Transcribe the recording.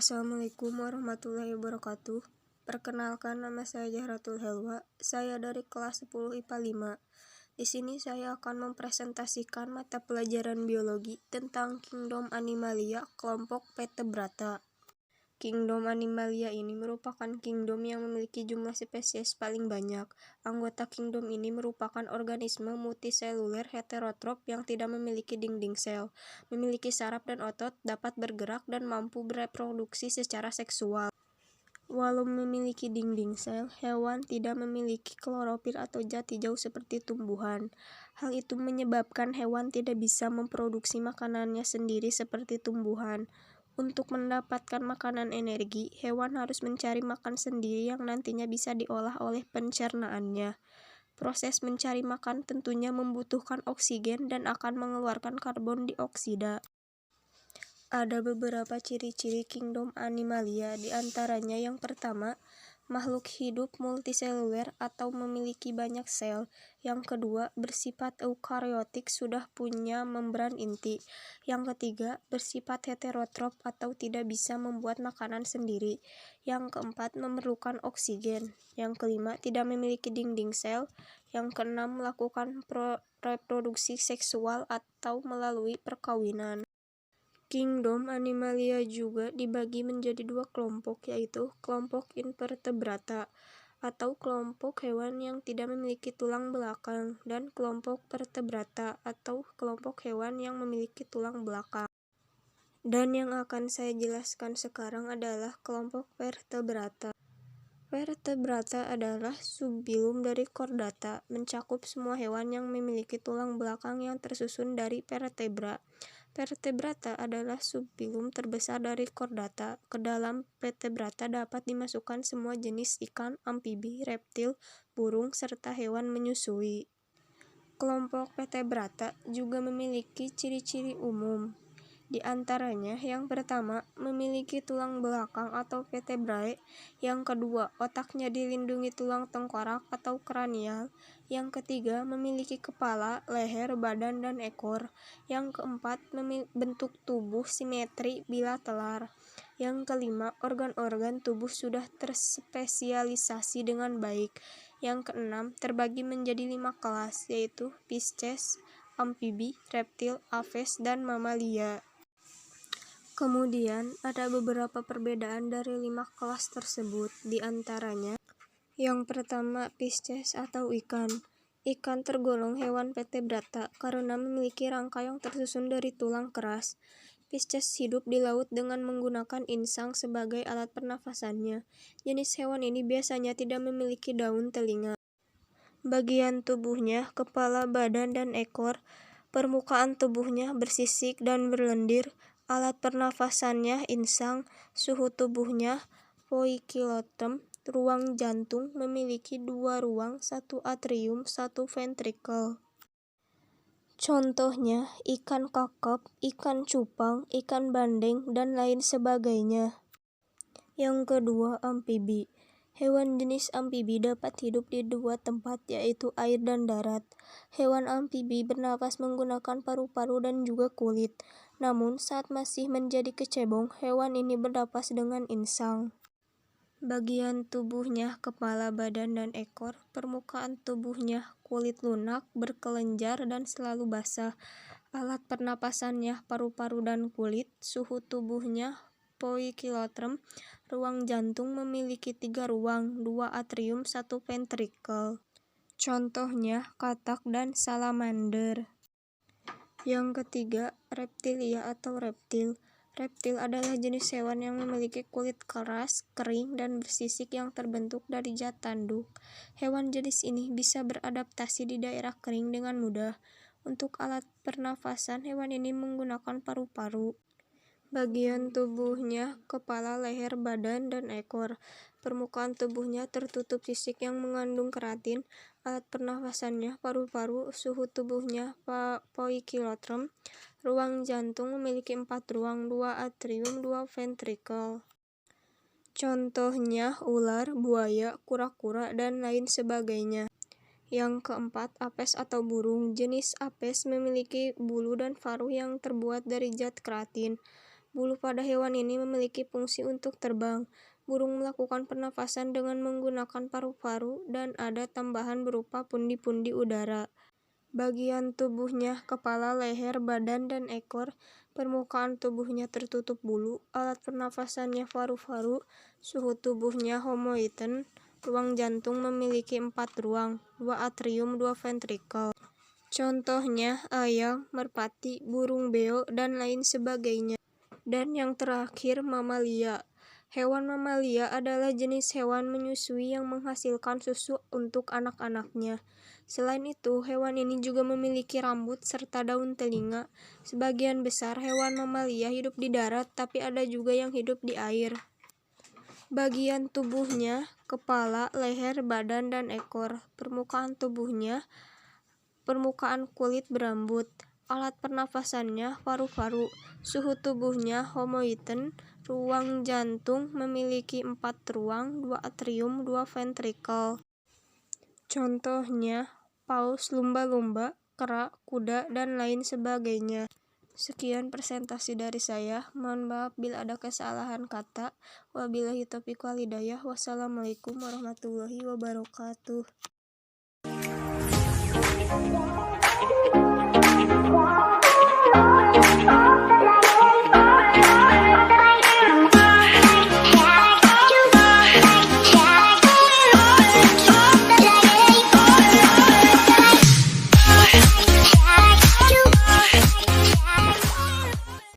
Assalamualaikum warahmatullahi wabarakatuh. Perkenalkan, nama saya Zahratul Helwa. Saya dari kelas 10 IPA 5. Di sini saya akan mempresentasikan mata pelajaran biologi tentang Kingdom Animalia kelompok Vertebrata. Kingdom Animalia ini merupakan kingdom yang memiliki jumlah spesies paling banyak. Anggota kingdom ini merupakan organisme multiseluler heterotrof yang tidak memiliki dinding sel, memiliki saraf dan otot, dapat bergerak, dan mampu bereproduksi secara seksual. Walau memiliki dinding sel, hewan tidak memiliki klorofil atau zat hijau seperti tumbuhan. Hal itu menyebabkan hewan tidak bisa memproduksi makanannya sendiri seperti tumbuhan. Untuk mendapatkan makanan energi, hewan harus mencari makan sendiri yang nantinya bisa diolah oleh pencernaannya. Proses mencari makan tentunya membutuhkan oksigen dan akan mengeluarkan karbon dioksida. Ada beberapa ciri-ciri Kingdom Animalia, di antaranya yang pertama, makhluk hidup multiseluler atau memiliki banyak sel. Yang kedua, bersifat eukariotik, sudah punya membran inti. Yang ketiga, bersifat heterotrof atau tidak bisa membuat makanan sendiri. Yang keempat, memerlukan oksigen. Yang kelima, tidak memiliki dinding sel. Yang keenam, melakukan reproduksi seksual atau melalui perkawinan. Kingdom Animalia juga dibagi menjadi dua kelompok, yaitu kelompok Invertebrata atau kelompok hewan yang tidak memiliki tulang belakang, dan kelompok Vertebrata atau kelompok hewan yang memiliki tulang belakang. Dan yang akan saya jelaskan sekarang adalah kelompok Vertebrata. Vertebrata adalah subfilum dari Chordata, mencakup semua hewan yang memiliki tulang belakang yang tersusun dari vertebra. Vertebrata adalah subfilum terbesar dari Chordata. Ke dalam Vertebrata dapat dimasukkan semua jenis ikan, amfibi, reptil, burung, serta hewan menyusui. Kelompok Vertebrata juga memiliki ciri-ciri umum. Di antaranya, yang pertama, memiliki tulang belakang atau vertebrae. Yang kedua, otaknya dilindungi tulang tengkorak atau kranial. Yang ketiga, memiliki kepala, leher, badan, dan ekor. Yang keempat, bentuk tubuh simetri bilateral. Yang kelima, organ-organ tubuh sudah terspesialisasi dengan baik. Yang keenam, terbagi menjadi 5 kelas, yaitu Pisces, amfibi, reptil, aves, dan mamalia. Kemudian, ada beberapa perbedaan dari 5 kelas tersebut, di antaranya, yang pertama, Pisces atau ikan. Ikan tergolong hewan vertebrata karena memiliki rangka yang tersusun dari tulang keras. Pisces hidup di laut dengan menggunakan insang sebagai alat pernafasannya. Jenis hewan ini biasanya tidak memiliki daun telinga. Bagian tubuhnya, kepala, badan, dan ekor. Permukaan tubuhnya bersisik dan berlendir. Alat pernafasannya insang. Suhu tubuhnya poikilotropi. Ruang jantung memiliki 2 ruang, 1 atrium, 1 ventrikel. Contohnya ikan kakap, ikan cupang, ikan bandeng, dan lain sebagainya. Yang kedua, amfibi. Hewan jenis amfibi dapat hidup di 2 tempat, yaitu air dan darat. Hewan amfibi bernapas menggunakan paru-paru dan juga kulit. Namun, saat masih menjadi kecebong, hewan ini bernapas dengan insang. Bagian tubuhnya, kepala, badan, dan ekor. Permukaan tubuhnya, kulit lunak, berkelenjar, dan selalu basah. Alat pernapasannya, paru-paru dan kulit. Suhu tubuhnya, poikilotropi. Ruang jantung memiliki 3 ruang, 2 atrium, 1 ventrikel. Contohnya katak dan salamander. Yang ketiga, reptilia atau reptil. Reptil adalah jenis hewan yang memiliki kulit keras, kering, dan bersisik yang terbentuk dari zat tanduk. Hewan jenis ini bisa beradaptasi di daerah kering dengan mudah. Untuk alat pernafasan, hewan ini menggunakan paru-paru. Bagian tubuhnya, kepala, leher, badan, dan ekor. Permukaan tubuhnya tertutup sisik yang mengandung keratin. Alat pernafasannya, paru-paru. Suhu tubuhnya, poikilotropi. Ruang jantung memiliki 4 ruang, 2 atrium, 2 ventrikel. Contohnya ular, buaya, kura-kura, dan lain sebagainya. Yang keempat, apes atau burung. Jenis apes memiliki bulu dan paruh yang terbuat dari zat keratin. Bulu pada hewan ini memiliki fungsi untuk terbang. Burung melakukan pernafasan dengan menggunakan paru-paru dan ada tambahan berupa pundi-pundi udara. Bagian tubuhnya kepala, leher, badan, dan ekor. Permukaan tubuhnya tertutup bulu. Alat pernafasannya paru-paru. Suhu tubuhnya homoiten. Ruang jantung memiliki 4 ruang, 2 atrium, 2 ventrikel. Contohnya ayam, merpati, burung beo, dan lain sebagainya. Dan yang terakhir, mamalia. Hewan mamalia adalah jenis hewan menyusui yang menghasilkan susu untuk anak-anaknya. Selain itu, hewan ini juga memiliki rambut serta daun telinga. Sebagian besar hewan mamalia hidup di darat, tapi ada juga yang hidup di air. Bagian tubuhnya, kepala, leher, badan, dan ekor. Permukaan tubuhnya, permukaan kulit berambut. Alat pernafasannya paru-paru. Suhu tubuhnya homoiten. Ruang jantung memiliki 4 ruang, 2 atrium, 2 ventrikel. Contohnya paus, lumba-lumba, kera, kuda, dan lain sebagainya. Sekian presentasi dari saya. Mohon maaf bila ada kesalahan kata. Wabillahi taufiq wal hidayah. Wassalamualaikum warahmatullahi wabarakatuh.